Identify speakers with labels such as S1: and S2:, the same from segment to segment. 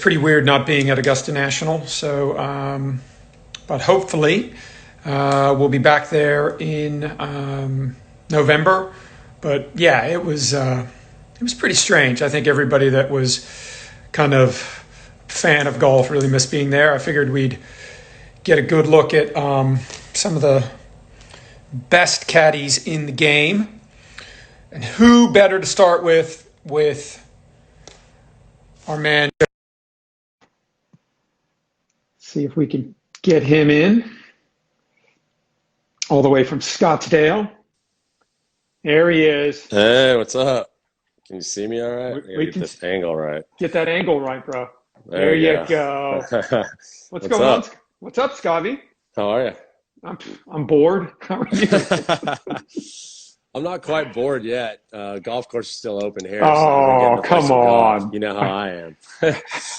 S1: pretty weird not being at Augusta National. So, but hopefully we'll be back there in November. But yeah, it was pretty strange. I think everybody that was kind of fan of golf really missed being there. I figured we'd get a good look at some of the best caddies in the game. And who better to start with our man. See if we can get him in all the way from Scottsdale. There he is.
S2: Hey, what's up? Can you see me all right? I
S1: We
S2: gotta get
S1: can
S2: this angle right.
S1: get that angle right, bro.
S2: There
S1: There
S2: you
S1: you go. What's
S2: What's
S1: going on?
S2: up?
S1: What's up, Scotty?
S2: How are you?
S1: I'm bored. How are you?
S2: I'm not quite bored yet. Golf course is still open here, so we're
S1: Oh,
S2: getting to play
S1: come
S2: some golf.
S1: on.
S2: You know how I am.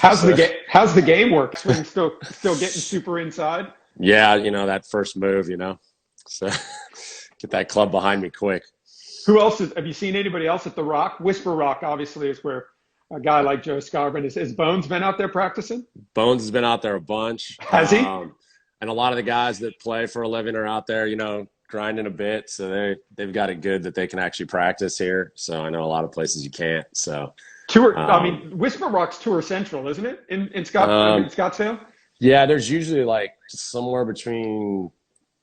S1: How's the
S2: So,
S1: game? How's the game work? Swing still getting super inside.
S2: yeah, that first move, So get that club behind me quick.
S1: Who else have you seen anybody else at the Rock? Whisper Rock, obviously, is where a guy like Joe Skovron is. Has Bones been out there practicing?
S2: Bones has been out there a bunch.
S1: Has he?
S2: And a lot of the guys that play for a living are out there, grinding a bit. So they've got it good that they can actually practice here. So I know a lot of places you can't. So
S1: Tour. I
S2: um,
S1: mean, Whisper Rock's Tour Central, isn't it? In
S2: um,
S1: Scottsdale.
S2: yeah, there's usually like somewhere between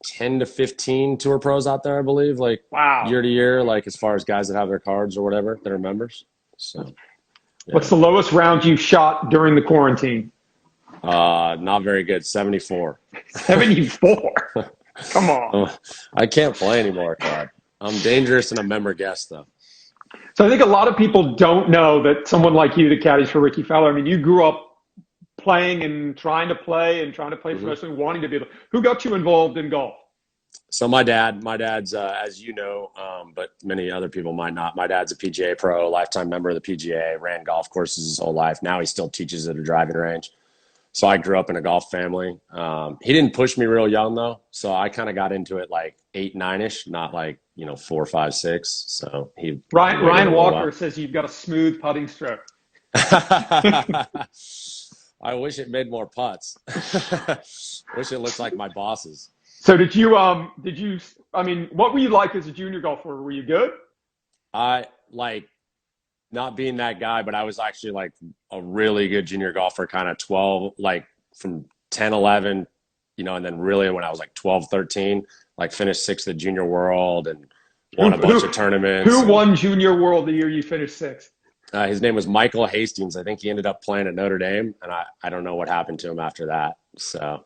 S2: 10 to 15 tour pros out there, I believe, like
S1: Wow.
S2: year to year, like as far as guys that have their cards or whatever that are members. So
S1: What's
S2: yeah,
S1: the lowest round you shot during the quarantine?
S2: not very good. 74.
S1: 74. Come on.
S2: Oh, I can't play anymore, Claude. I'm dangerous and a member guest though.
S1: So I think a lot of people don't know that someone like you, the caddies for Rickie Fowler, I mean, you grew up playing and trying to play
S2: hmm
S1: professionally, wanting to be able. Who got you involved in golf?
S2: So my dad's, as you know, but many other people might not. My dad's a PGA pro, lifetime member of the PGA, ran golf courses his whole life. Now he still teaches at a driving range. So I grew up in a golf family. He didn't push me real young though, so I kind of got into it like 8, 9-ish, not like 4, 5, 6. So he waited
S1: Ryan
S2: a little
S1: Walker
S2: while.
S1: says you've got a smooth putting stroke.
S2: I wish it made more putts. Wish it looked like my boss's.
S1: So I mean, what were you like as a junior golfer? Were you good?
S2: I like not being that guy, but I was actually like a really good junior golfer, kind of 12, like from 10, 11, and then really when I was like 12, 13, like finished sixth at Junior World and
S1: Who
S2: won a bunch
S1: who
S2: of tournaments.
S1: who
S2: And
S1: won Junior World the year you finished sixth?
S2: his name was Michael Hastings. I think he ended up playing at Notre Dame, and I don't know what happened to him after that. So,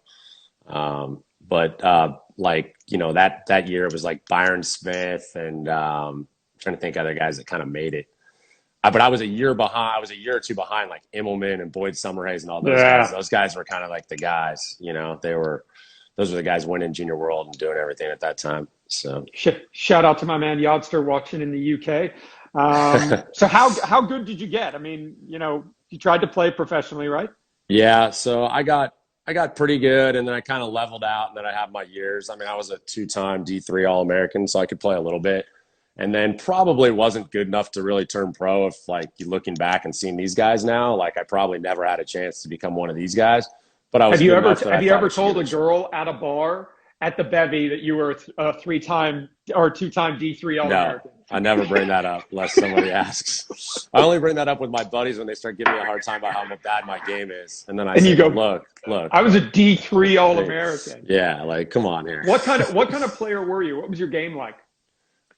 S2: but that year it was like Byron Smith and trying to think other guys that kind of made it. But I was a year behind. I was a year or two behind, like Immelman and Boyd Summerhays and all those guys.
S1: Yeah.
S2: Those guys were kind of like the guys. Those were the guys winning Junior World and doing everything at that time. So
S1: Shout out to my man Yodster watching in the UK. So how good did you get? I mean, you tried to play professionally, right?
S2: yeah, so I got pretty good, and then I kind of leveled out, and then I had my years. I mean, I was a 2-time D3 All-American, so I could play a little bit. And then probably wasn't good enough to really turn pro. If like you looking back and seeing these guys now, like I probably never had a chance to become one of these guys. But I was
S1: Have you
S2: good
S1: ever
S2: enough that I
S1: have you
S2: thought I
S1: ever
S2: should give
S1: told
S2: it
S1: a
S2: a shot.
S1: girl at a bar at the bevy that you were a 3-time or 2-time D3
S2: No,
S1: All-American?
S2: I never bring that up unless somebody asks. I only bring that up with my buddies when they start giving me a hard time about how bad my game is, and then I
S1: And
S2: say,
S1: you
S2: "But
S1: go,
S2: look,
S1: I was a D3
S2: hey,
S1: All-American.
S2: yeah, like come on here."
S1: What kind of player were you? What was your game like?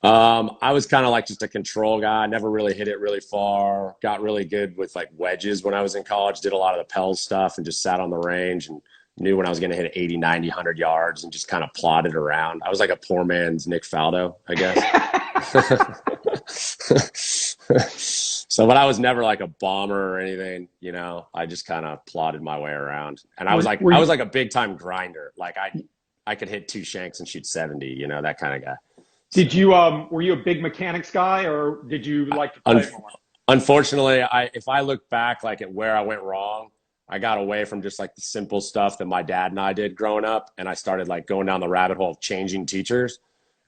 S2: I was kind of like just a control guy. I never really hit it really far. Got really good with like wedges when I was in college. Did a lot of the Pels stuff and just sat on the range and knew when I was going to hit 80, 90, 100 yards and just kind of plodded around. I was like a poor man's Nick Faldo, I guess. So, but I was never like a bomber or anything, I just kind of plodded my way around. And I was like,
S1: Were
S2: I
S1: you
S2: was like a big time grinder. Like I could hit 2 shanks and shoot 70, that kind of guy.
S1: did
S2: So,
S1: you were you a big mechanics guy or did you like to
S2: un-
S1: play more?
S2: unfortunately, if I look back like at where I went wrong, I got away from just like the simple stuff that my dad and I did growing up, and I started like going down the rabbit hole of changing teachers.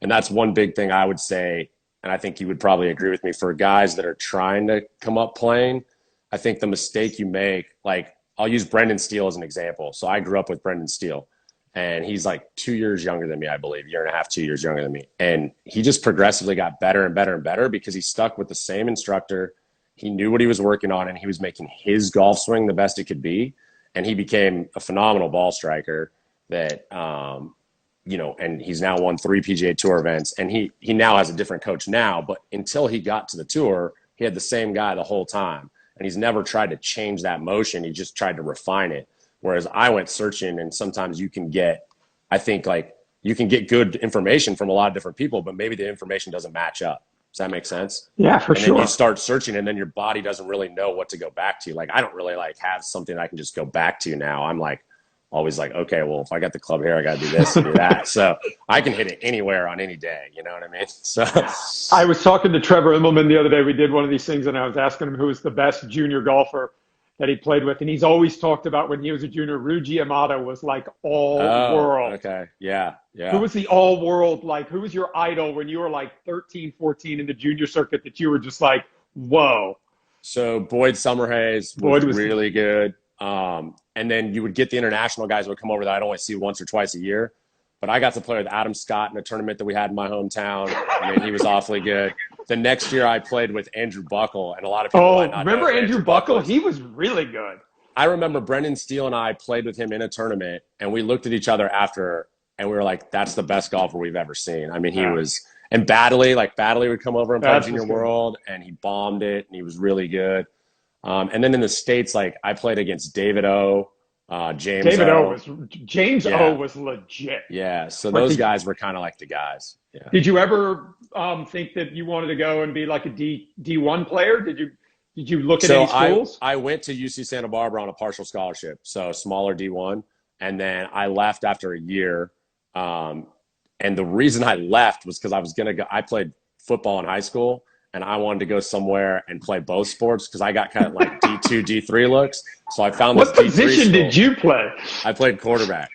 S2: And that's one big thing I would say, and I think you would probably agree with me, for guys that are trying to come up playing. I think the mistake you make, like I'll use Brendan Steele as an example. So I grew up with Brendan Steele, and he's like 2 years younger than me, I believe, year and a half, 2 years younger than me. And he just progressively got better and better and better because he stuck with the same instructor. He knew what he was working on, and he was making his golf swing the best it could be. And he became a phenomenal ball striker that, and he's now won 3 PGA Tour events. And he now has a different coach now, but until he got to the tour, he had the same guy the whole time. And he's never tried to change that motion. He just tried to refine it. Whereas I went searching, and sometimes you can get, I think, like, you can get good information from a lot of different people, but maybe the information doesn't match up. Does that make sense?
S1: Yeah, for sure.
S2: And then you start searching, and then your body doesn't really know what to go back to. Like, I don't really like have something I can just go back to now. I'm like, always like, okay, well, if I got the club here, I got to do this and do that. So I can hit it anywhere on any day. You know what I mean? So
S1: I was talking to Trevor Immelman the other day. We did one of these things, and I was asking him who was the best junior golfer that he played with. And he's always talked about when he was a junior, Ryuji Yamada was like all world.
S2: Okay. Yeah. Yeah.
S1: Who was the all world? Like, who was your idol when you were like 13, 14 in the junior circuit that you were just like, whoa?
S2: So Boyd Summerhays was really good. And then you would get the international guys who would come over that I'd only see once or twice a year. But I got to play with Adam Scott in a tournament that we had in my hometown. I mean, he was awfully good. The next year I played with Andrew Buckle, and a lot of people might not
S1: remember
S2: know
S1: Andrew Buckle? He was really good.
S2: I remember Brendan Steele and I played with him in a tournament, and we looked at each other after, and we were like, that's the best golfer we've ever seen. I mean, he was – and Baddeley would come over and play Junior World, and he bombed it, and he was really good. And then in the States, like, I played against David O., James O was legit. Yeah, so those guys were kind of like the guys. Yeah.
S1: Did you ever think that you wanted to go and be like a D1 player? Did you look at any schools?
S2: I went to UC Santa Barbara on a partial scholarship, so smaller D1, and then I left after a year. And the reason I left was because I was gonna go. I played football in high school, and I wanted to go somewhere and play both sports because I got kind of like D2, D3 looks. So I found this D3
S1: What position did you play?
S2: I played quarterback.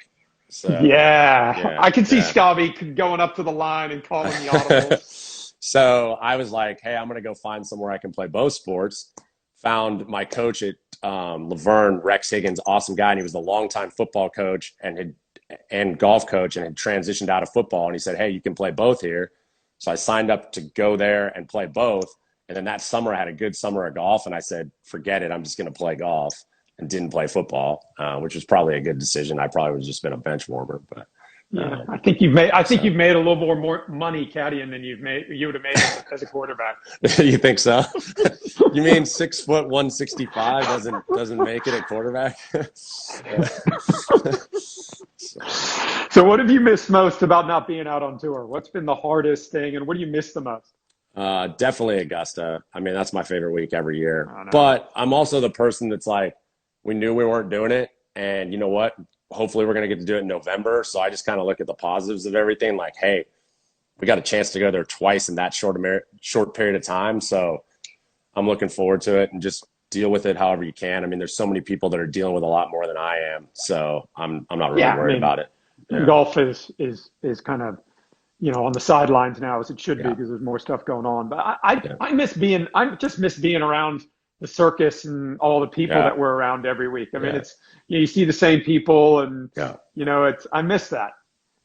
S2: So,
S1: I can see Scobby going up to the line and calling the audibles.
S2: So I was like, hey, I'm going to go find somewhere I can play both sports. Found my coach at Laverne, Rex Higgins, awesome guy. And he was the longtime football coach and golf coach and had transitioned out of football. And he said, hey, you can play both here. So I signed up to go there and play both. And then that summer I had a good summer of golf. And I said, forget it. I'm just going to play golf, and didn't play football, which was probably a good decision. I probably would have just been a bench warmer, but
S1: I think you've made a little more money caddying than you would have made as a quarterback.
S2: You think so? You mean 6 foot 165 doesn't make it at quarterback?
S1: So what have you missed most about not being out on tour? What's been the hardest thing, and what do you miss the most?
S2: Definitely Augusta. I mean, that's my favorite week every year. But I'm also the person that's like, we knew we weren't doing it, and you know what? Hopefully we're going to get to do it in November. So I just kind of look at the positives of everything. Like, hey, we got a chance to go there twice in that short period of time. So I'm looking forward to it, and just deal with it however you can. I mean, there's so many people that are dealing with a lot more than I am. So I'm not really worried about it. Yeah.
S1: Golf is kind of, on the sidelines now as it should be, because there's more stuff going on. But I just miss being around the circus and all the people that we're around every week. I mean, it's, you see the same people, and, I miss that.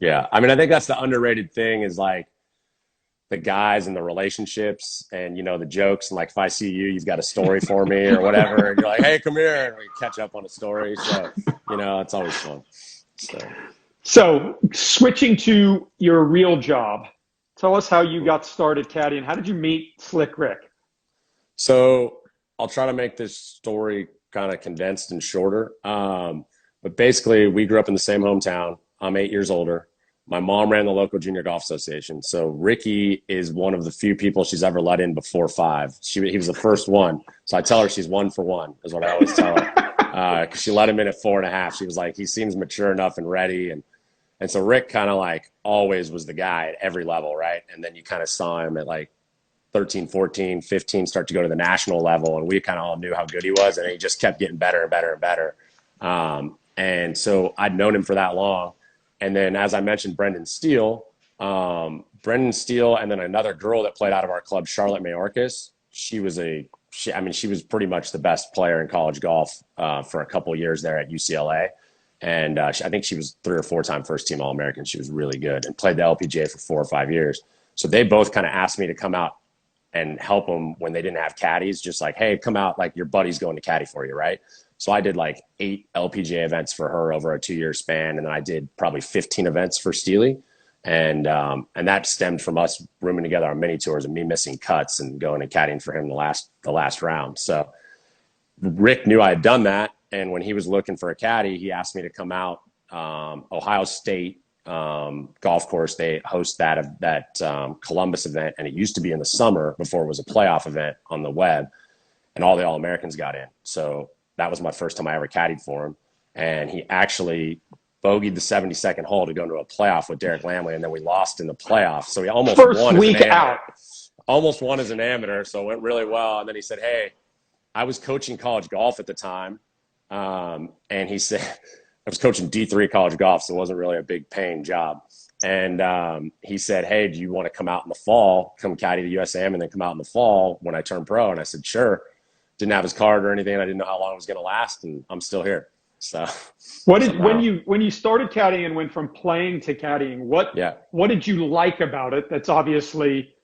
S2: Yeah. I mean, I think that's the underrated thing, is like the guys and the relationships and, the jokes. And like, if I see you, you've got a story for me or whatever. And you're like, hey, come here. And we catch up on a story. So, it's always fun.
S1: So switching to your real job, tell us how you got started caddying. How did you meet Slick Rick?
S2: So I'll try to make this story kind of condensed and shorter. But basically, we grew up in the same hometown. I'm 8 years older. My mom ran the local junior golf association. So Rickie is one of the few people she's ever let in before 5. He was the first one. So I tell her she's 1 for 1 is what I always tell her. Because she let him in at 4.5. She was like, he seems mature enough and ready. And so Rick kind of like always was the guy at every level, right? And then you kind of saw him at like 13, 14, 15 start to go to the national level. And we kind of all knew how good he was. And he just kept getting better and better and better. And so I'd known him for that long. And then, as I mentioned, Brendan Steele, and then another girl that played out of our club, Charlotte Mayorkas. She was a she was pretty much the best player in college golf for a couple of years there at UCLA. And I think she was 3 or 4 time first team All-American. She was really good and played the LPGA for 4 or 5 years. So they both kind of asked me to come out and help them when they didn't have caddies, just like, hey, come out, like your buddy's going to caddy for you, right? So I did like 8 LPGA events for her over a 2-year span. And then I did probably 15 events for Steely. And that stemmed from us rooming together on mini tours and me missing cuts and going and caddying for him the last round. So Rick knew I had done that. And when he was looking for a caddy, he asked me to come out. Ohio State golf course, they host that Columbus event. And it used to be in the summer before it was a playoff event on the web. And all the All-Americans got in. So that was my first time I ever caddied for him. And he actually bogeyed the 72nd hole to go into a playoff with Derek Lamley, and then we lost in the playoff. So he almost won as an amateur. Almost won as an amateur, so it went really well. And then he said, hey, I was coaching college golf at the time. And he said, I was coaching D3 college golf, so it wasn't really a big paying job. And he said, hey, do you want to come out in the fall, come caddy the USAM, and then come out in the fall when I turn pro? And I said, sure. Didn't have his card or anything. I didn't know how long it was going to last, and I'm still here. So
S3: when you started caddying and went from playing to caddying, what did you like about it that's obviously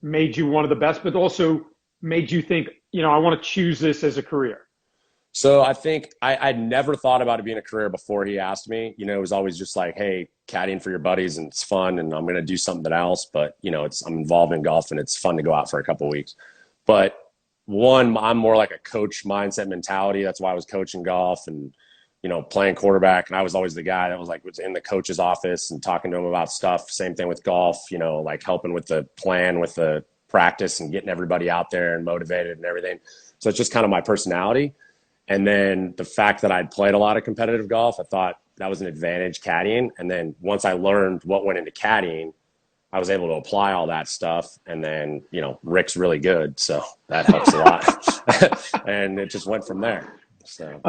S3: made you one of the best, but also made you think, I want to choose this as a career?
S2: So I think I'd never thought about it being a career before he asked me. It was always just like, hey, caddying for your buddies and it's fun and I'm going to do something else. But, I'm involved in golf and it's fun to go out for a couple of weeks. But one, I'm more like a coach mindset mentality. That's why I was coaching golf and, playing quarterback. And I was always the guy that was in the coach's office and talking to him about stuff. Same thing with golf, like helping with the plan, with the practice and getting everybody out there and motivated and everything. So it's just kind of my personality. And then the fact that I'd played a lot of competitive golf, I thought that was an advantage caddying. And then once I learned what went into caddying, I was able to apply all that stuff. And then, Rick's really good. So that helps a lot. And it just went from there. So.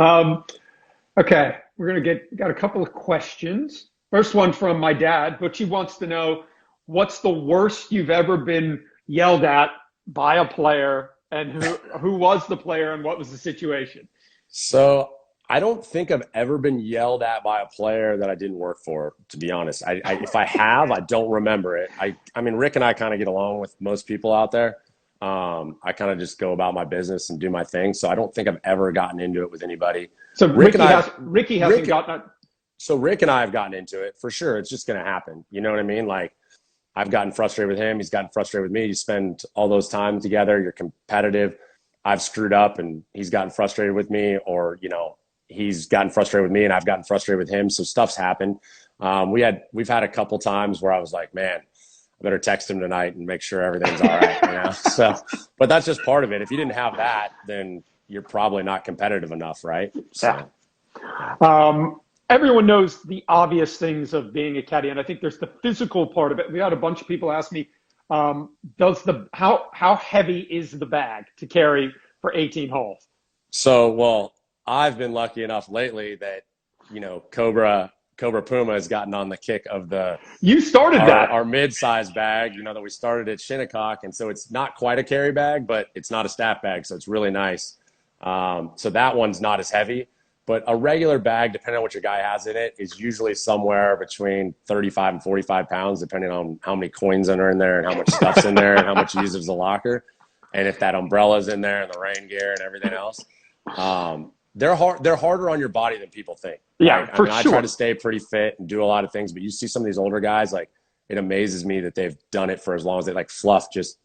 S3: Okay. We're going to got a couple of questions. First one from my dad, but she wants to know, what's the worst you've ever been yelled at by a player, and who was the player and what was the situation?
S2: So I don't think I've ever been yelled at by a player that I didn't work for, to be honest. If I have, I don't remember it. I mean, Rick and I kind of get along with most people out there. I kind of just go about my business and do my thing. So I don't think I've ever gotten into it with anybody.
S3: So Rickie hasn't gotten it.
S2: So Rick and I have gotten into it for sure. It's just going to happen. You know what I mean? Like I've gotten frustrated with him. He's gotten frustrated with me. You spend all those time together. You're competitive. I've screwed up and he's gotten frustrated with me, or, he's gotten frustrated with me and I've gotten frustrated with him. So stuff's happened. We've had a couple times where I was like, man, I better text him tonight and make sure everything's all right. So, but that's just part of it. If you didn't have that, then you're probably not competitive enough. Right. So.
S3: Yeah. Everyone knows the obvious things of being a caddy. And I think there's the physical part of it. We had a bunch of people ask me, how heavy is the bag to carry for 18 holes?
S2: So, well, I've been lucky enough lately that, Cobra Puma has gotten on the kick of our mid-size bag, that we started at Shinnecock. And so it's not quite a carry bag, but it's not a staff bag. So it's really nice. So that one's not as heavy, but a regular bag, depending on what your guy has in it, is usually somewhere between 35 and 45 pounds, depending on how many coins are in there and how much stuff's in there and how much you use as a locker. And if that umbrella's in there and the rain gear and everything else. They're harder on your body than people think.
S3: Yeah,
S2: right?
S3: for sure.
S2: I try to stay pretty fit and do a lot of things, but you see some of these older guys, like it amazes me that they've done it for as long as they like Fluff, just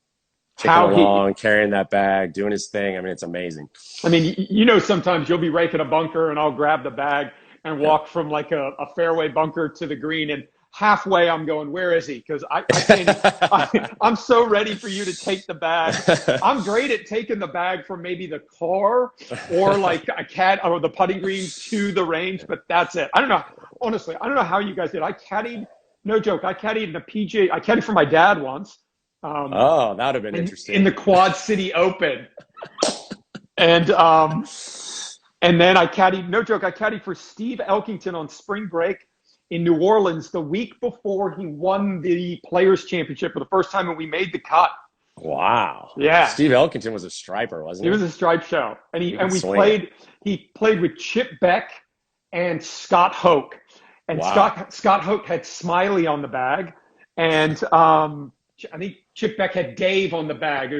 S2: ticking along, carrying that bag, doing his thing. I mean, it's amazing.
S3: I mean, sometimes you'll be raking a bunker and I'll grab the bag and walk from like a fairway bunker to the green, and halfway I'm going, where is he? Because I can't, I'm so ready for you to take the bag. I'm great at taking the bag from maybe the car or like or the putting green to the range, but that's it. I don't know. Honestly, I don't know how you guys did. I caddied, no joke, I caddied in a PGA. I caddied for my dad once.
S2: That would have been interesting.
S3: In the Quad City Open. And then I caddied, no joke, I caddied for Steve Elkington on spring break in New Orleans the week before he won the Players Championship for the first time, and we made the cut.
S2: Wow.
S3: Yeah.
S2: Steve Elkington was a striper, wasn't
S3: He
S2: he?
S3: was a stripe show. And
S2: He could
S3: we
S2: swing.
S3: he played with Chip Beck and Scott Hoke. And
S2: Wow.
S3: Scott Hoke had Smiley on the bag. And I think Chip Beck had Dave on the bag,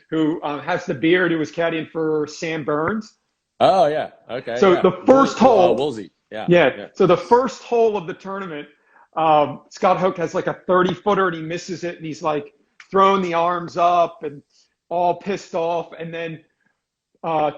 S3: who has the beard, who was caddying for Sam Burns.
S2: Oh, yeah. Okay.
S3: So
S2: Yeah.
S3: the first hole,
S2: Woolsey. Yeah.
S3: yeah.
S2: Yeah.
S3: So the first hole of the tournament, Scott Hoke has like a 30-footer and he misses it, and he's like throwing the arms up and all pissed off. And then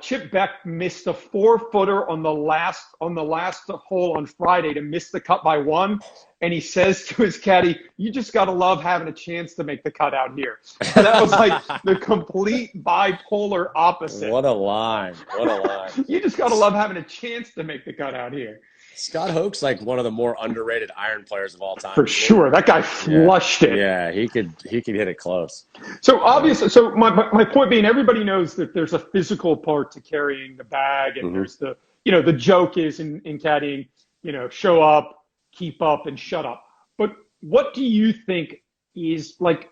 S3: Chip Beck missed a 4-footer on the last hole on Friday to miss the cut by 1. And he says to his caddy, "You just got to love having a chance to make the cut out here." So that was like the complete bipolar opposite.
S2: What a line. What a line.
S3: You just got to love having a chance to make the cut out here.
S2: Scott Hoke's like one of the more underrated iron players of all time.
S3: For sure. That guy flushed it.
S2: Yeah, he could hit it close.
S3: So obviously, so my point being, everybody knows that there's a physical part to carrying the bag, and there's the joke is in caddying, show up, keep up, and shut up. But what do you think is, like,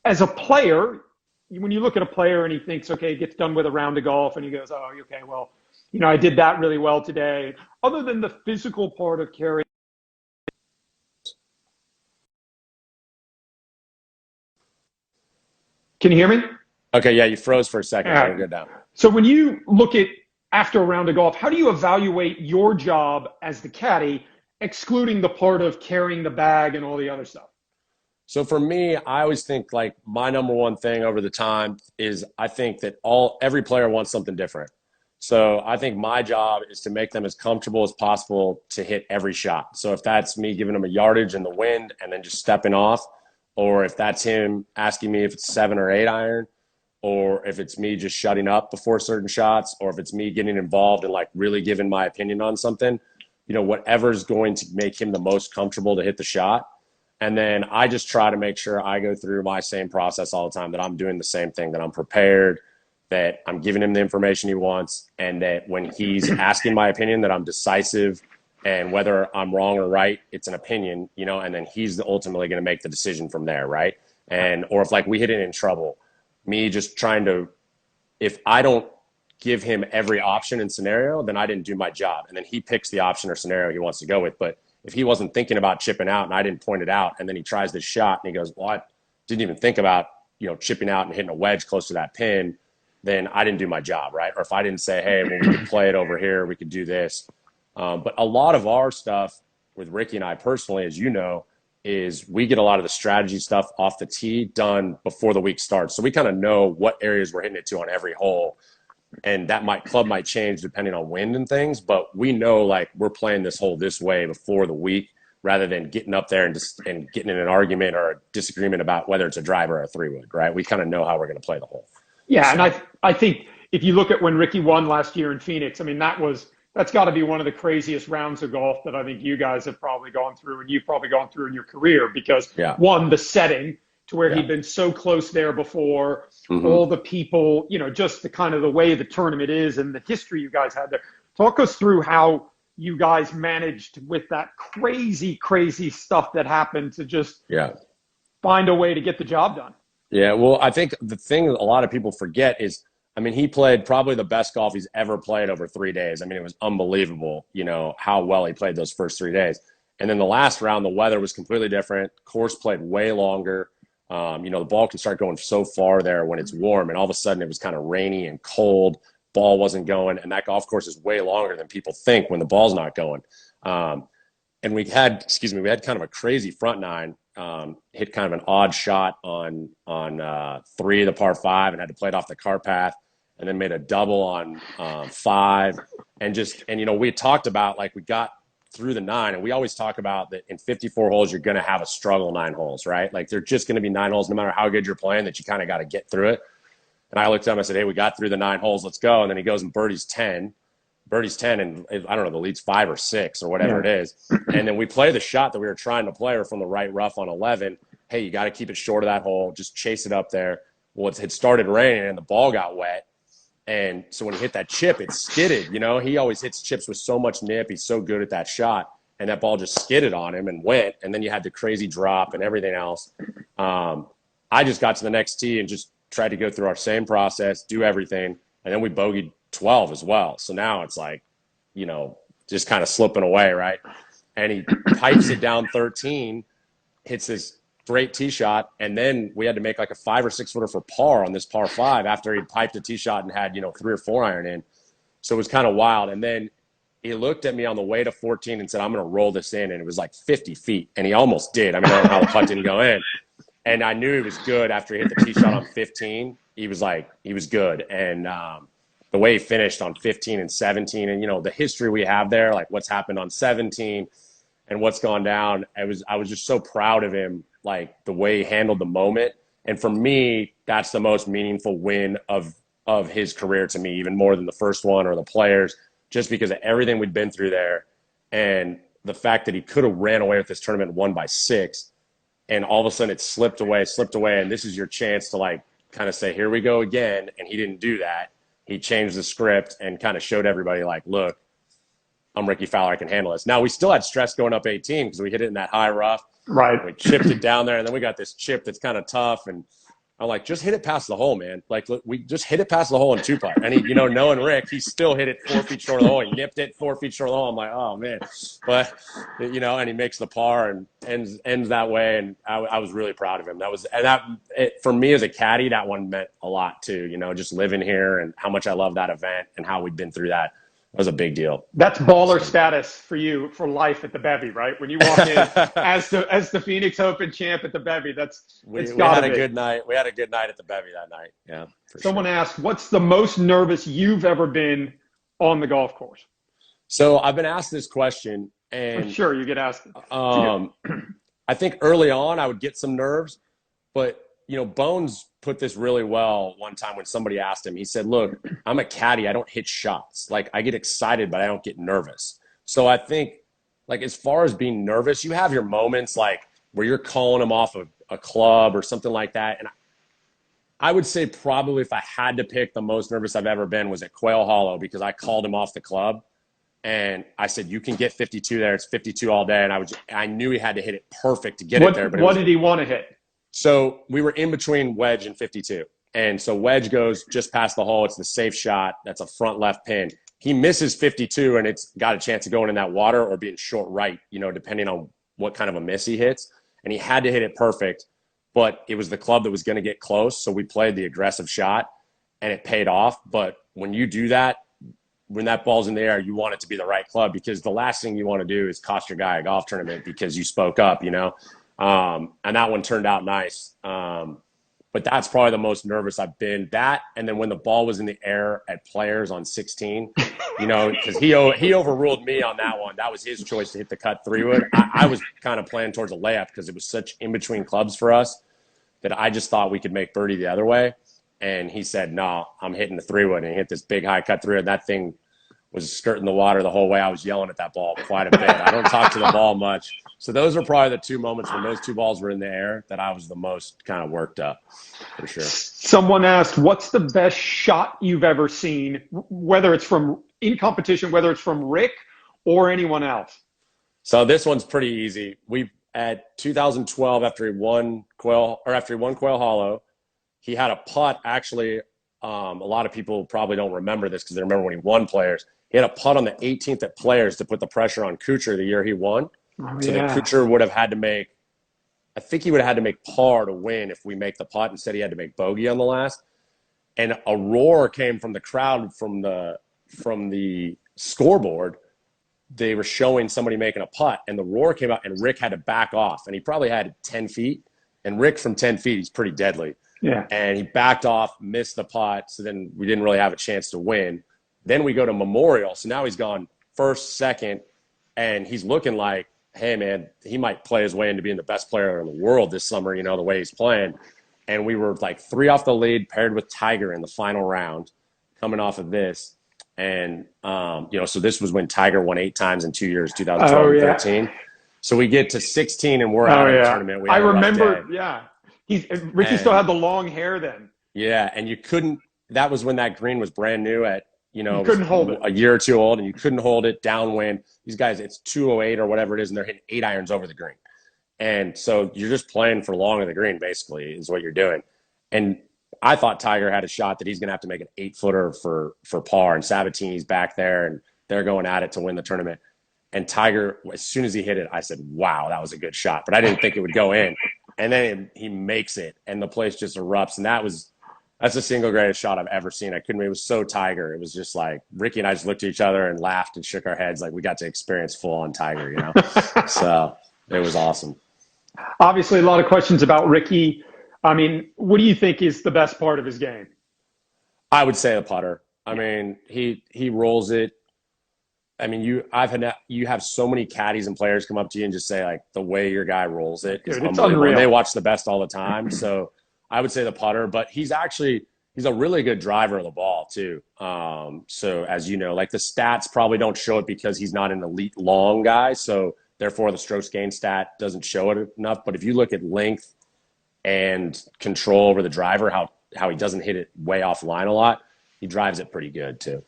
S3: as a player, when you look at a player and he thinks, okay, he gets done with a round of golf and he goes, oh, okay, well, I did that really well today. Other than the physical part of carrying. Can you hear me?
S2: Okay, yeah, you froze for a second.
S3: Yeah.
S2: We're good now.
S3: So when you look at after a round of golf, how do you evaluate your job as the caddy, excluding the part of carrying the bag and all the other stuff?
S2: So for me, I always think like my number one thing over the time is I think that every player wants something different. So I think my job is to make them as comfortable as possible to hit every shot. So if that's me giving them a yardage in the wind and then just stepping off, or if that's him asking me if it's 7 or 8 iron, or if it's me just shutting up before certain shots, or if it's me getting involved and like really giving my opinion on something, whatever's going to make him the most comfortable to hit the shot. And then I just try to make sure I go through my same process all the time, that I'm doing the same thing, that I'm prepared, that I'm giving him the information he wants, and that when he's asking my opinion, that I'm decisive, and whether I'm wrong or right, it's an opinion, and then he's ultimately going to make the decision from there, right? Or if like we hit it in trouble, me just trying to, if I don't give him every option and scenario, then I didn't do my job. And then he picks the option or scenario he wants to go with. But if he wasn't thinking about chipping out and I didn't point it out, and then he tries this shot and he goes, well, I didn't even think about, chipping out and hitting a wedge close to that pin, then I didn't do my job, right? Or if I didn't say, hey, well, we could play it over here, we could do this. But a lot of our stuff with Rickie and I personally, as you know, is we get a lot of the strategy stuff off the tee done before the week starts. So we kind of know what areas we're hitting it to on every hole. And that club might change depending on wind and things, but we know like we're playing this hole this way before the week, rather than getting up there and getting in an argument or a disagreement about whether it's a driver or a 3-wood, right? We kind of know how we're going to play the hole.
S3: Yeah, so. And I think if you look at when Rickie won last year in Phoenix, I mean, that's got to be one of the craziest rounds of golf that I think you guys have probably gone through, and you've probably gone through in your career, because one, the setting to where he'd been so close there before, all the people, just the kind of the way the tournament is and the history you guys had there. Talk us through how you guys managed with that crazy, crazy stuff that happened to just find a way to get the job done.
S2: Yeah, well, I think the thing that a lot of people forget is, I mean, he played probably the best golf he's ever played over 3 days. I mean, it was unbelievable, how well he played those first 3 days. And then the last round, the weather was completely different. Course played way longer. The ball can start going so far there when it's warm, and all of a sudden it was kind of rainy and cold. Ball wasn't going, and that golf course is way longer than people think when the ball's not going. And we had kind of a crazy front nine. Hit kind of an odd shot on 3 of the par 5 and had to play it off the cart path, and then made a double on 5. And we had talked about, like, we got through the 9, and we always talk about that in 54 holes, you're going to have a struggle 9 holes, right? Like, they're just going to be 9 holes, no matter how good you're playing, that you kind of got to get through it. And I looked at him, I said, hey, we got through the 9 holes, let's go. And then he goes and birdies 10, and I don't know, the lead's 5 or 6 or whatever it is. And then we play the shot that we were trying to play from the right rough on 11. Hey, you got to keep it short of that hole. Just chase it up there. Well, it had started raining and the ball got wet. And so when he hit that chip, it skidded. He always hits chips with so much nip. He's so good at that shot. And that ball just skidded on him and went. And then you had the crazy drop and everything else. I just got to the next tee and just tried to go through our same process, do everything, and then we bogeyed 12 as well. So now it's like, you know, just kind of slipping away, right? And he pipes it down 13, hits this great tee shot, and then we had to make like a 5 or 6 footer for par on this par 5 after he'd piped a tee shot and had, you know, 3 or 4 iron in. So it was kind of wild. And then he looked at me on the way to 14 and said, I'm going to roll this in. And it was like 50 feet. And he almost did. I mean, I don't know how the putt didn't go in. And I knew he was good after he hit the tee shot on 15. He was good. And the way he finished on 15 and 17 and, you know, the history we have there, like what's happened on 17 and what's gone down, I was just so proud of him, like the way he handled the moment. And for me, that's the most meaningful win of his career to me, even more than the first one or the Players, just because of everything we'd been through there. And the fact that he could have ran away with this tournament and won by 6. And all of a sudden it slipped away. And this is your chance to like kind of say, here we go again. And he didn't do that. He changed the script and kind of showed everybody like, look, I'm Rickie Fowler. I can handle this. Now, we still had stress going up 18 because we hit it in that high rough.
S3: Right.
S2: We chipped it down there, and then we got this chip that's kind of tough. And I'm like, just hit it past the hole, man. Like, look, we just hit it past the hole in 2-putt. And he, you know, knowing Rick, he still hit it 4 feet short of the hole. He nipped it 4 feet short of the hole. I'm like, oh, man. But, you know, and he makes the par and ends that way. And I was really proud of him. For me as a caddy, that one meant a lot too, you know, just living here and how much I love that event and how we've been through that. It was a big deal.
S3: That's baller status for you for life at the Bevy, right? When you walk in as the Phoenix Open champ at the Bevy, we had a
S2: good night. We had a good night at the Bevy that night. Yeah.
S3: Someone asked, what's the most nervous you've ever been on the golf course?
S2: So I've been asked this question, and
S3: I'm sure you get asked.
S2: I think early on I would get some nerves, but you know, Bones put this really well one time when somebody asked him. He said, look, I'm a caddy. I don't hit shots. Like, I get excited, but I don't get nervous. So I think, like, as far as being nervous, you have your moments, like, where you're calling them off a club or something like that. And I would say probably if I had to pick, the most nervous I've ever been was at Quail Hollow because I called him off the club. And I said, you can get 52 there. It's 52 all day. And I knew he had to hit it perfect to get it there. But
S3: what did he want to hit?
S2: So we were in between wedge and 52. And so wedge goes just past the hole. It's the safe shot. That's a front left pin. He misses 52, and it's got a chance of going in that water or being short right, you know, depending on what kind of a miss he hits. And he had to hit it perfect, but it was the club that was going to get close. So we played the aggressive shot, and it paid off. But when you do that, when that ball's in the air, you want it to be the right club because the last thing you want to do is cost your guy a golf tournament because you spoke up, you know. And that one turned out nice. But that's probably the most nervous I've been. That, and then when the ball was in the air at Players on 16, you know, because he overruled me on that one. That was his choice to hit the cut 3-wood. I was kind of playing towards a layup because it was such in-between clubs for us that I just thought we could make birdie the other way. And he said, no, I'm hitting the 3-wood. And he hit this big high cut 3-wood. That thing was skirting the water the whole way. I was yelling at that ball quite a bit. I don't talk to the ball much. So those are probably the 2 moments when those 2 balls were in the air that I was the most kind of worked up, for sure.
S3: Someone asked, what's the best shot you've ever seen, whether it's from in competition, whether it's from Rick or anyone else?
S2: So this one's pretty easy. At 2012, after he won Quail Hollow, he had a putt. Actually, a lot of people probably don't remember this because they remember when he won Players. He had a putt on the 18th at Players to put the pressure on Kuchar the year he won.
S3: Oh,
S2: so
S3: yeah.
S2: that Kuchar would have had to make, I think he would have had to make par to win if we make the putt. Instead, he had to make bogey on the last. And a roar came from the crowd from the scoreboard. They were showing somebody making a putt, and the roar came out, and Rick had to back off. And he probably had 10 feet. And Rick from 10 feet, he's pretty deadly.
S3: Yeah.
S2: And he backed off, missed the putt, so then we didn't really have a chance to win. Then we go to Memorial. So now he's gone first, second, and he's looking like, hey, man, he might play his way into being the best player in the world this summer, you know, the way he's playing. And we were like 3 off the lead, paired with Tiger in the final round, coming off of this. And, you know, so this was when Tiger won 8 times in 2 years, 2012 and 13. So we get to 16, and we're out of the tournament.
S3: I remember, Rickie still had the long hair then.
S2: Yeah, and you couldn't – that was when that green was brand new at, you know,
S3: you couldn't hold it.
S2: A year or two old, and you couldn't hold it downwind. These guys, it's 208 or whatever it is, and they're hitting 8 irons over the green. And so you're just playing for long of the green, basically, is what you're doing. And I thought Tiger had a shot that he's going to have to make an 8-footer for par, and Sabatini's back there, and they're going at it to win the tournament. And Tiger, as soon as he hit it, I said, wow, that was a good shot. But I didn't think it would go in. And then he makes it, and the place just erupts. And that's the single greatest shot I've ever seen. It was so Tiger. It was just like Rickie and I just looked at each other and laughed and shook our heads like we got to experience full-on Tiger, you know? So it was awesome.
S3: Obviously, a lot of questions about Rickie. I mean, what do you think is the best part of his game?
S2: I would say the putter. I mean, he rolls it. I mean, you have so many caddies and players come up to you and just say, like, the way your guy rolls it is unbelievable. And they watch the best all the time. So I would say the putter, but he's a really good driver of the ball too. So as you know, like the stats probably don't show it because he's not an elite long guy. So therefore the strokes gain stat doesn't show it enough. But if you look at length and control over the driver, how he doesn't hit it way off line a lot, he drives it pretty good too.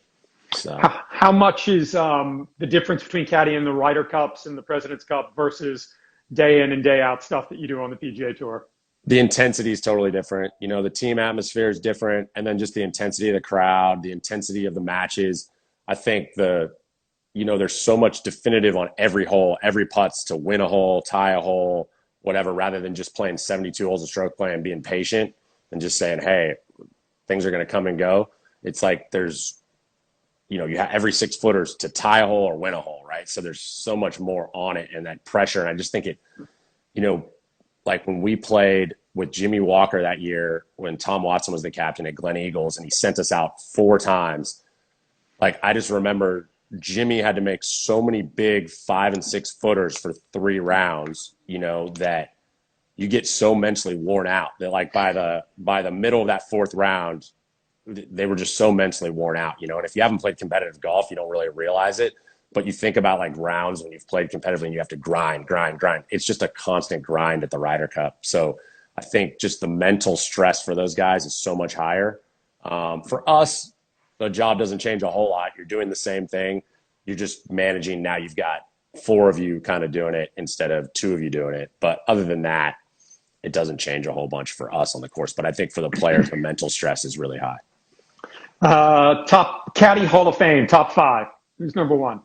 S2: So
S3: how much is the difference between Caddy and the Ryder Cups and the President's Cup versus day in and day out stuff that you do on the PGA Tour?
S2: The intensity is totally different. You know, the team atmosphere is different. And then just the intensity of the crowd, the intensity of the matches. I think there's so much definitive on every hole, every putts to win a hole, tie a hole, whatever, rather than just playing 72 holes of stroke play and being patient and just saying, hey, things are going to come and go. It's like you have every 6 footers to tie a hole or win a hole, right? So there's so much more on it and that pressure. And I just think like when we played with Jimmy Walker that year, when Tom Watson was the captain at Glen Eagles, and he sent us out 4 times, like I just remember Jimmy had to make so many big 5 and 6 footers for 3 rounds, that you get so mentally worn out that like by the middle of that 4th round, they were just so mentally worn out, and if you haven't played competitive golf, you don't really realize it. But you think about like rounds when you've played competitively and you have to grind. It's just a constant grind at the Ryder Cup. So I think just the mental stress for those guys is so much higher. For us, the job doesn't change a whole lot. You're doing the same thing. You're just managing. Now you've got 4 of you kind of doing it instead of 2 of you doing it. But other than that, it doesn't change a whole bunch for us on the course. But I think for the players, the mental stress is really high.
S3: Top Caddy Hall of Fame, top 5. Who's number 1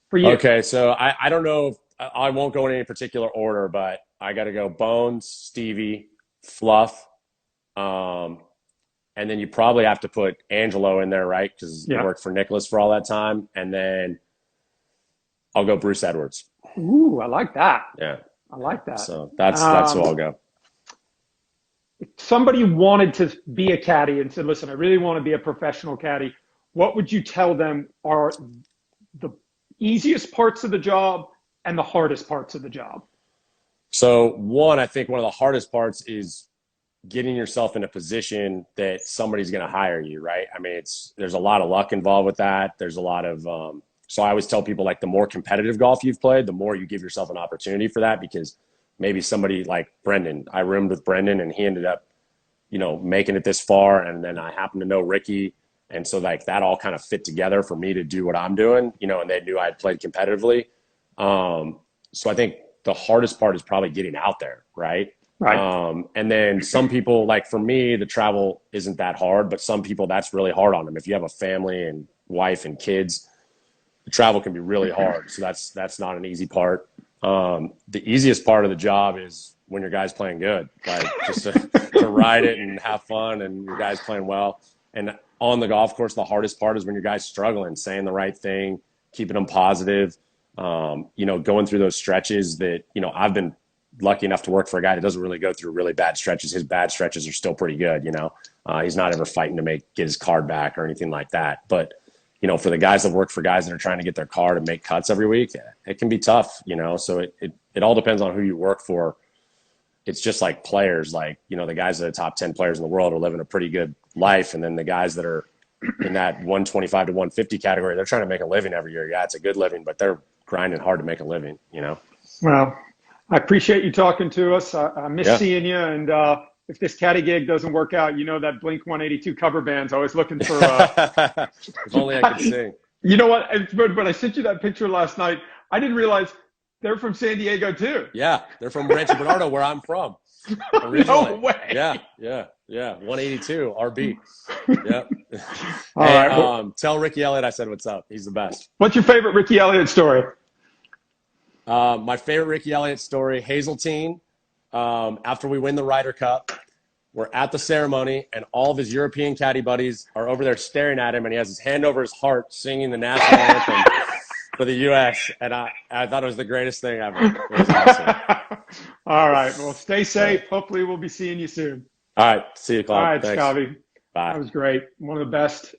S3: for you?
S2: Okay, so I don't know if I won't go in any particular order, but I got to go Bones, Stevie, Fluff, and then you probably have to put Angelo in there, right? Because he worked for Nicholas for all that time, and then I'll go Bruce Edwards.
S3: Ooh, I like that.
S2: Yeah,
S3: I like that.
S2: So that's who I'll go.
S3: If somebody wanted to be a caddy and said, listen, I really want to be a professional caddy, what would you tell them are the easiest parts of the job and the hardest parts of the job?
S2: So I think one of the hardest parts is getting yourself in a position that somebody's going to hire you, right? I mean, there's a lot of luck involved with that. There's a lot of, so I always tell people, like, the more competitive golf you've played, the more you give yourself an opportunity for that, because maybe somebody like Brendan, I roomed with Brendan and he ended up, making it this far. And then I happened to know Rickie. And so like that all kind of fit together for me to do what I'm doing, and they knew I had played competitively. So I think the hardest part is probably getting out there. Right. And then some people, like for me, the travel isn't that hard, but some people that's really hard on them. If you have a family and wife and kids, the travel can be really hard. So that's not an easy part. The easiest part of the job is when your guy's playing good, like just to ride it and have fun and your guy's playing well. And on the golf course, the hardest part is when your guy's struggling, saying the right thing, keeping them positive, going through those stretches that, I've been lucky enough to work for a guy that doesn't really go through really bad stretches. His bad stretches are still pretty good. He's not ever fighting to get his card back or anything like that. But, for the guys that work for guys that are trying to get their card and make cuts every week, it can be tough, so it all depends on who you work for. It's just like players, like, the guys that are the top 10 players in the world are living a pretty good life. And then the guys that are in that 125 to 150 category, they're trying to make a living every year. Yeah, it's a good living, but they're grinding hard to make a living,
S3: Well, I appreciate you talking to us. I miss seeing you. And if this caddy gig doesn't work out, that Blink 182 cover band's always looking for.
S2: If only I could sing.
S3: You know what? When I sent you that picture last night, I didn't realize They're from San Diego too.
S2: Yeah, they're from Rancho Bernardo, where I'm from. Originally.
S3: No way.
S2: Yeah. 182 RB. Yep.
S3: All
S2: Hey,
S3: right. Well,
S2: tell Rickie Elliott I said what's up. He's the best.
S3: what's your favorite Rickie Elliott story?
S2: My favorite Rickie Elliott story, Hazeltine. After we win the Ryder Cup, we're at the ceremony, and all of his European caddy buddies are over there staring at him, and he has his hand over his heart singing the national anthem for the U.S., and I thought it was the greatest thing ever. It was awesome.
S3: All right. Well, stay safe. Hopefully we'll be seeing you soon.
S2: All right. See you, Claude.
S3: All right,
S2: Thanks.
S3: Scotty.
S2: Bye.
S3: That was great. One of the best